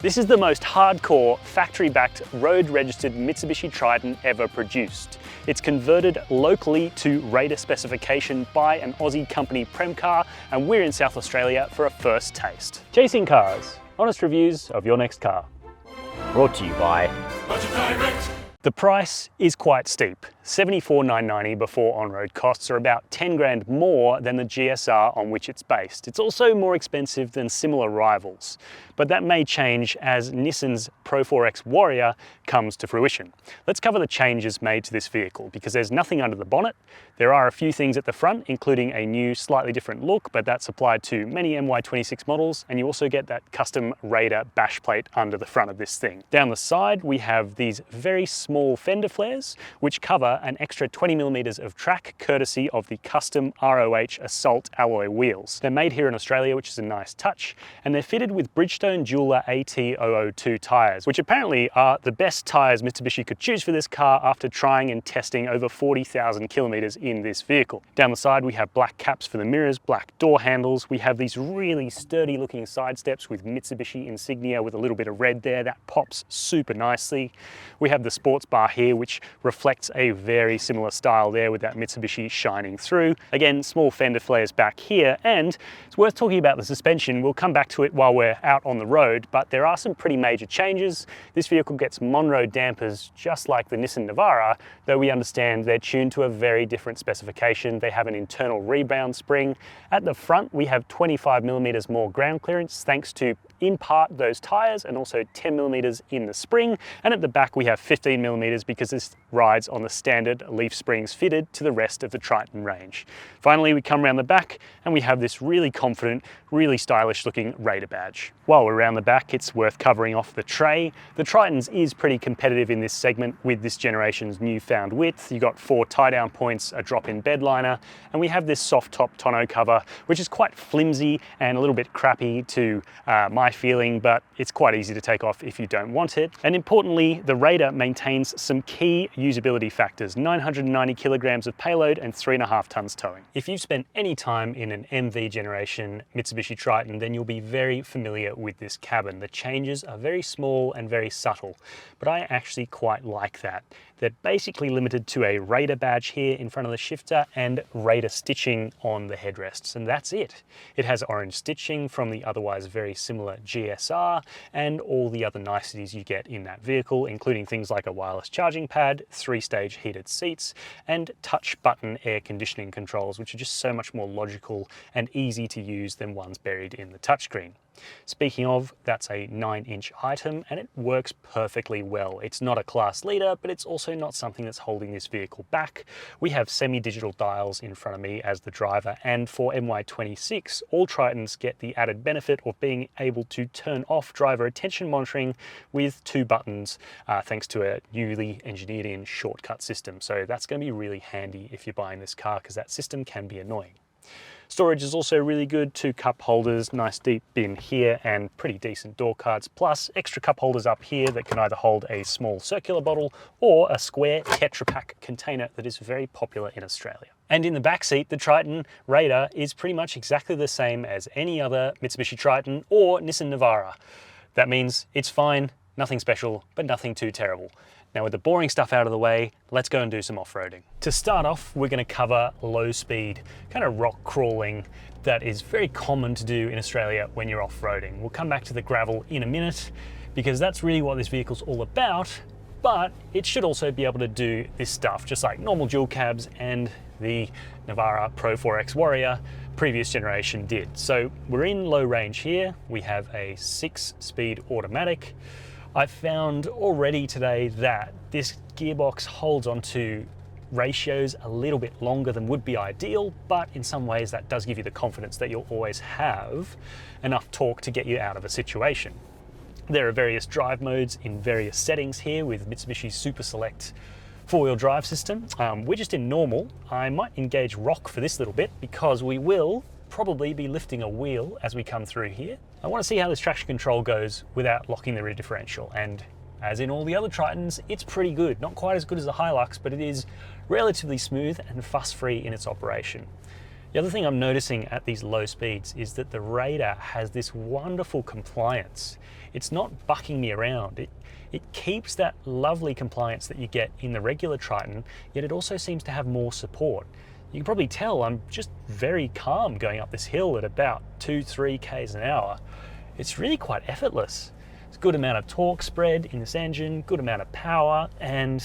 This is the most hardcore, factory-backed, road-registered Mitsubishi Triton ever produced. It's converted locally to Raider specification by an Aussie company, Premcar, and we're in South Australia for a first taste. Chasing cars, honest reviews of your next car. Brought to you by Budget Direct. The price is quite steep. $74,990 before on-road costs are about 10 grand more than the GSR on which it's based. It's also more expensive than similar rivals, but that may change as Nissan's Pro 4X Warrior comes to fruition. Let's cover the changes made to this vehicle because there's nothing under the bonnet. There are a few things at the front, including a new, slightly different look, but that's applied to many MY26 models, and you also get that custom Raider bash plate under the front of this thing. Down the side, we have these very small fender flares, which cover an extra 20mm of track courtesy of the custom ROH Assault alloy wheels. They're made here in Australia, which is a nice touch, and they're fitted with Bridgestone Jeweler AT002 tyres, which apparently are the best tyres Mitsubishi could choose for this car after trying and testing over 40,000 kilometres in this vehicle. Down the side, we have black caps for the mirrors, black door handles. We have these really sturdy looking side steps with Mitsubishi insignia with a little bit of red there. That pops super nicely. We have the sports bar here, which reflects a very similar style there with that Mitsubishi shining through. Again, small fender flares back here, and it's worth talking about the suspension. We'll come back to it while we're out on the road, but there are some pretty major changes. This vehicle gets Monroe dampers just like the Nissan Navara, though we understand they're tuned to a very different specification. They have an internal rebound spring. At the front, we have 25mm more ground clearance thanks to, in part, those tyres, and also 10mm in the spring. And at the back, we have 15mm because this rides on the standard leaf springs fitted to the rest of the Triton range. Finally, we come around the back and we have this really confident, really stylish looking Raider badge. While we're around the back, it's worth covering off the tray. The Tritons is pretty competitive in this segment with this generation's newfound width. You got 4 tie-down points, a drop-in bed liner, and we have this soft top tonneau cover, which is quite flimsy and a little bit crappy to my feeling, but it's quite easy to take off if you don't want it. And importantly, the Raider maintains some key usability factors: 990 kilograms of payload and 3.5 tons towing. If you've spent any time in an MV generation Mitsubishi Triton, then you'll be very familiar with this cabin. The changes are very small and very subtle, but I actually quite like that. They're basically limited to a Raider badge here in front of the shifter and Raider stitching on the headrests, and that's it. It has orange stitching from the otherwise very similar GSR and all the other niceties you get in that vehicle, including things like a wireless charging pad, 3-stage heated seats, and touch button air conditioning controls, which are just so much more logical and easy to use than ones buried in the touchscreen. Speaking of, that's a 9-inch item and it works perfectly well. It's not a class leader, but it's also not something that's holding this vehicle back. We have semi-digital dials in front of me as the driver, and for MY26, all Tritons get the added benefit of being able to turn off driver attention monitoring with 2 buttons, thanks to a newly engineered in shortcut system. So that's going to be really handy if you're buying this car, because that system can be annoying. Storage is also really good, 2 cup holders, nice deep bin here, and pretty decent door cards, plus extra cup holders up here that can either hold a small circular bottle or a square Tetra Pak container that is very popular in Australia. And in the back seat, the Triton Raider is pretty much exactly the same as any other Mitsubishi Triton or Nissan Navara. That means it's fine, nothing special, but nothing too terrible. Now, with the boring stuff out of the way, let's go and do some off-roading. To start off, we're going to cover low speed, kind of rock crawling that is very common to do in Australia when you're off-roading. We'll come back to the gravel in a minute because that's really what this vehicle's all about, but it should also be able to do this stuff just like normal dual cabs and the Navara Pro 4X Warrior previous generation did. So we're in low range here. We have a 6-speed automatic. I found already today that this gearbox holds onto ratios a little bit longer than would be ideal, but in some ways that does give you the confidence that you'll always have enough torque to get you out of a situation. There are various drive modes in various settings here with Mitsubishi's Super Select 4-wheel drive system. We're just in normal. I might engage rock for this little bit because we will probably be lifting a wheel as we come through here. I want to see how this traction control goes without locking the rear differential, and as in all the other Tritons, it's pretty good. Not quite as good as the Hilux, but it is relatively smooth and fuss-free in its operation. The other thing I'm noticing at these low speeds is that the Raider has this wonderful compliance. It's not bucking me around. It keeps that lovely compliance that you get in the regular Triton, yet it also seems to have more support. You can probably tell I'm just very calm going up this hill at about 2-3 k's an hour. It's really quite effortless. It's a good amount of torque spread in this engine, good amount of power, and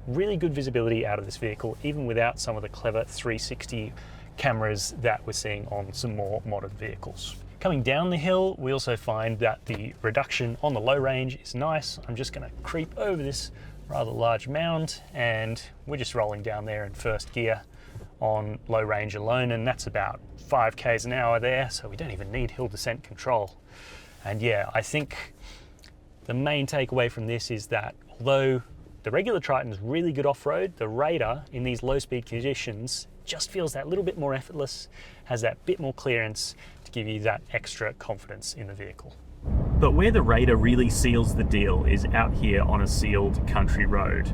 really good visibility out of this vehicle, even without some of the clever 360 cameras that we're seeing on some more modern vehicles. Coming down the hill, we also find that the reduction on the low range is nice. I'm just going to creep over this rather large mound, and we're just rolling down there in first gear on low range alone, and that's about 5 k's an hour there, so we don't even need hill descent control. And yeah, I think the main takeaway from this is that although the regular Triton is really good off-road, the Raider in these low speed conditions just feels that little bit more effortless, has that bit more clearance to give you that extra confidence in the vehicle. But where the Raider really seals the deal is out here on a sealed country road.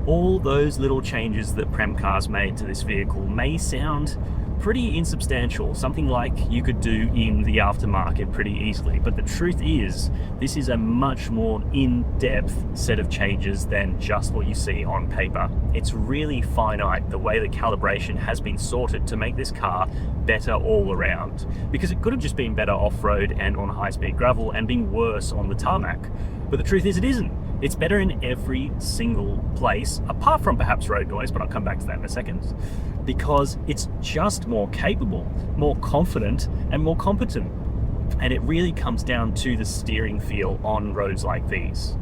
All those little changes that Premcar's made to this vehicle may sound pretty insubstantial, something like you could do in the aftermarket pretty easily, but the truth is this is a much more in-depth set of changes than just what you see on paper. It's really finite the way the calibration has been sorted to make this car better all around, because it could have just been better off-road and on high-speed gravel and been worse on the tarmac, but the truth is it isn't. It's better in every single place, apart from perhaps road noise, but I'll come back to that in a second, because it's just more capable, more confident, and more competent. And it really comes down to the steering feel on roads like these.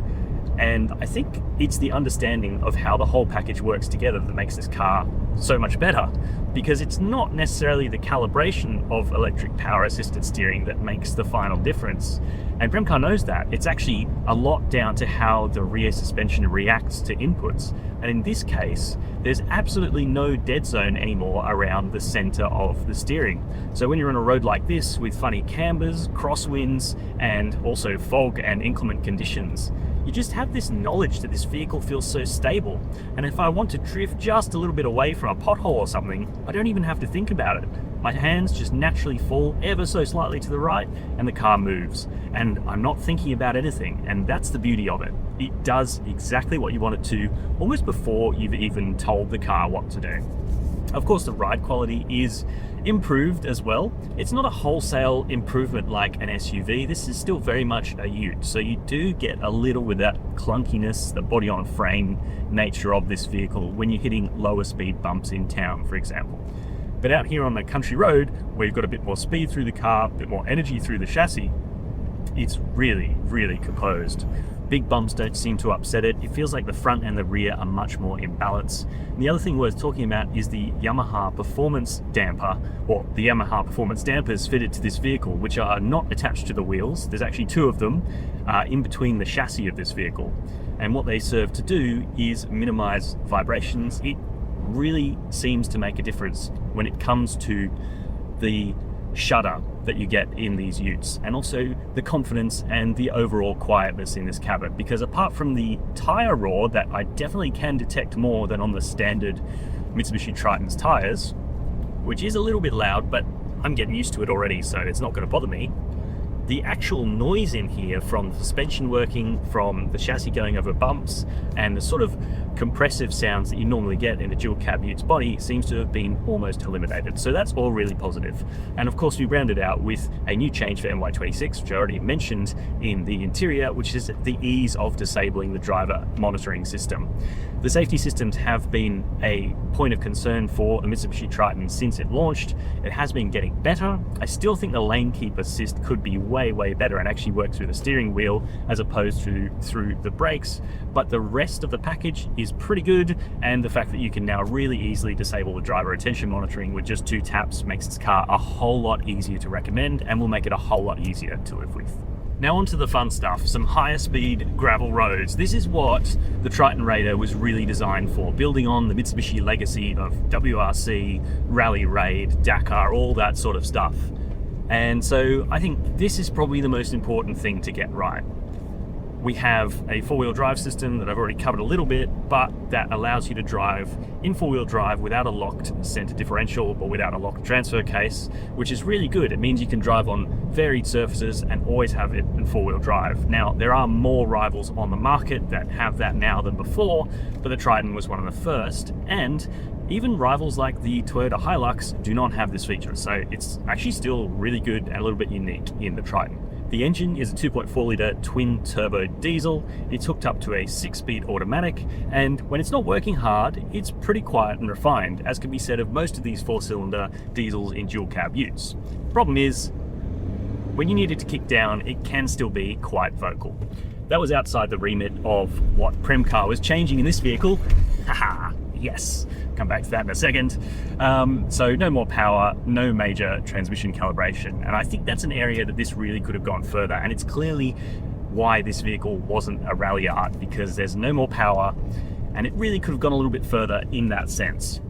And I think it's the understanding of how the whole package works together that makes this car so much better, because it's not necessarily the calibration of electric power assisted steering that makes the final difference. And Premcar knows that. It's actually a lot down to how the rear suspension reacts to inputs. And in this case, there's absolutely no dead zone anymore around the center of the steering. So when you're on a road like this with funny cambers, crosswinds, and also fog and inclement conditions, you just have this knowledge that this vehicle feels so stable. And if I want to drift just a little bit away from a pothole or something, I don't even have to think about it. My hands just naturally fall ever so slightly to the right and the car moves. And I'm not thinking about anything, and that's the beauty of it. It does exactly what you want it to, almost before you've even told the car what to do. Of course, the ride quality is improved as well. It's not a wholesale improvement like an SUV. This is still very much a ute, so you do get a little with that clunkiness, the body on frame nature of this vehicle when you're hitting lower speed bumps in town, for example. But out here on the country road, where you've got a bit more speed through the car, a bit more energy through the chassis, it's really, really composed. Big bumps don't seem to upset it. It feels like the front and the rear are much more in balance. And the other thing worth talking about is the Yamaha performance damper, or the Yamaha performance dampers fitted to this vehicle, which are not attached to the wheels. There's actually 2 of them in between the chassis of this vehicle. And what they serve to do is minimize vibrations. It really seems to make a difference when it comes to the shudder that you get in these utes, and also the confidence and the overall quietness in this cabin, because apart from the tire roar that I definitely can detect more than on the standard Mitsubishi Triton's tires, which is a little bit loud, but I'm getting used to it already, so it's not going to bother me. The actual noise in here from the suspension working, from the chassis going over bumps, and the sort of compressive sounds that you normally get in a dual cab ute's body seems to have been almost eliminated. So that's all really positive. And of course we rounded out with a new change for MY26, which I already mentioned in the interior, which is the ease of disabling the driver monitoring system. The safety systems have been a point of concern for the Mitsubishi Triton since it launched. It has been getting better. I still think the lane keep assist could be way better and actually work through the steering wheel as opposed to through the brakes, but the rest of the package is pretty good, and the fact that you can now really easily disable the driver attention monitoring with just 2 taps makes this car a whole lot easier to recommend and will make it a whole lot easier to live with. Now on to the fun stuff, some higher speed gravel roads. This is what the Triton Raider was really designed for, building on the Mitsubishi legacy of WRC, Rally Raid, Dakar, all that sort of stuff. And so I think this is probably the most important thing to get right. We have a four-wheel drive system that I've already covered a little bit, but that allows you to drive in four-wheel drive without a locked center differential or without a locked transfer case, which is really good. It means you can drive on varied surfaces and always have it in four-wheel drive. Now, there are more rivals on the market that have that now than before, but the Triton was one of the first, and even rivals like the Toyota Hilux do not have this feature, so it's actually still really good and a little bit unique in the Triton. The engine is a 2.4 litre twin turbo diesel. It's hooked up to a 6-speed automatic, and when it's not working hard, it's pretty quiet and refined, as can be said of most of these 4-cylinder diesels in dual cab use. Problem is, when you need it to kick down, it can still be quite vocal. That was outside the remit of what Premcar was changing in this vehicle. Haha, yes. Come back to that in a second. So no more power, no major transmission calibration. And I think that's an area that this really could have gone further. And it's clearly why this vehicle wasn't a Ralliart, because there's no more power and it really could have gone a little bit further in that sense.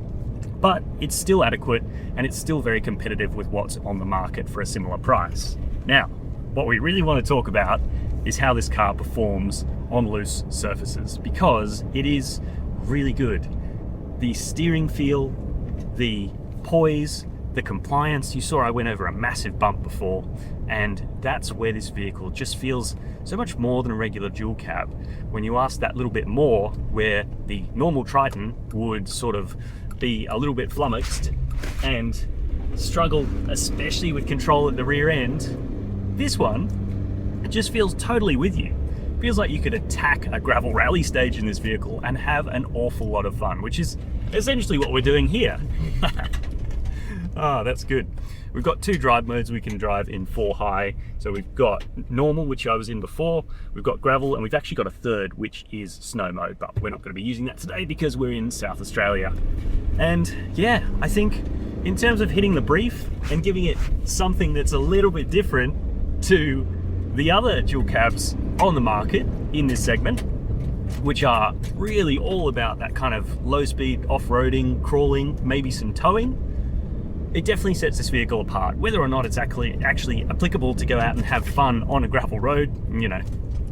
But it's still adequate and it's still very competitive with what's on the market for a similar price. Now, what we really want to talk about is how this car performs on loose surfaces, because it is really good. The steering feel, the poise, the compliance. You saw I went over a massive bump before, and that's where this vehicle just feels so much more than a regular dual cab. When you ask that little bit more, where the normal Triton would sort of be a little bit flummoxed and struggle, especially with control at the rear end, this one, it just feels totally with you. Feels like you could attack a gravel rally stage in this vehicle and have an awful lot of fun, which is essentially what we're doing here. Ah, that's good. We've got two drive modes we can drive in 4 high. So we've got normal, which I was in before, we've got gravel, and we've actually got a third, which is snow mode, but we're not going to be using that today because we're in South Australia. And yeah, I think in terms of hitting the brief and giving it something that's a little bit different to the other dual cabs on the market in this segment, which are really all about that kind of low speed off-roading, crawling, maybe some towing, it definitely sets this vehicle apart. Whether or not it's actually applicable to go out and have fun on a gravel road, you know,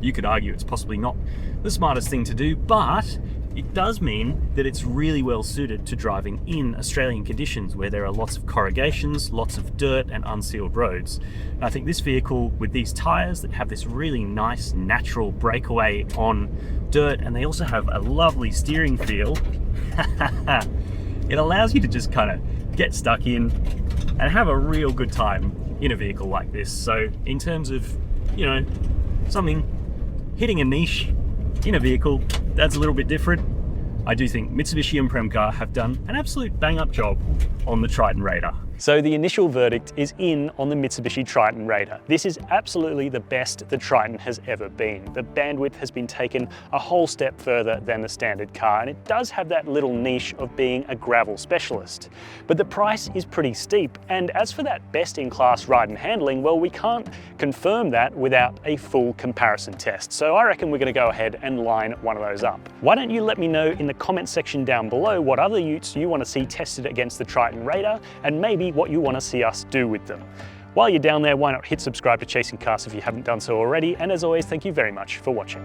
you could argue it's possibly not the smartest thing to do, but it does mean that it's really well suited to driving in Australian conditions where there are lots of corrugations, lots of dirt and unsealed roads. And I think this vehicle with these tyres that have this really nice natural breakaway on dirt, and they also have a lovely steering feel, it allows you to just kind of get stuck in and have a real good time in a vehicle like this. So in terms of, you know, something hitting a niche in a vehicle that's a little bit different, I do think Mitsubishi and Premcar have done an absolute bang-up job on the Triton Raider. So the initial verdict is in on the Mitsubishi Triton Raider. This is absolutely the best the Triton has ever been. The bandwidth has been taken a whole step further than the standard car, and it does have that little niche of being a gravel specialist. But the price is pretty steep, and as for that best-in-class ride and handling, well, we can't confirm that without a full comparison test. So I reckon we're going to go ahead and line one of those up. Why don't you let me know in the comment section down below what other utes you want to see tested against the Triton Raider, and maybe what you want to see us do with them. While you're down there, why not hit subscribe to Chasing Cars if you haven't done so already, and as always, thank you very much for watching.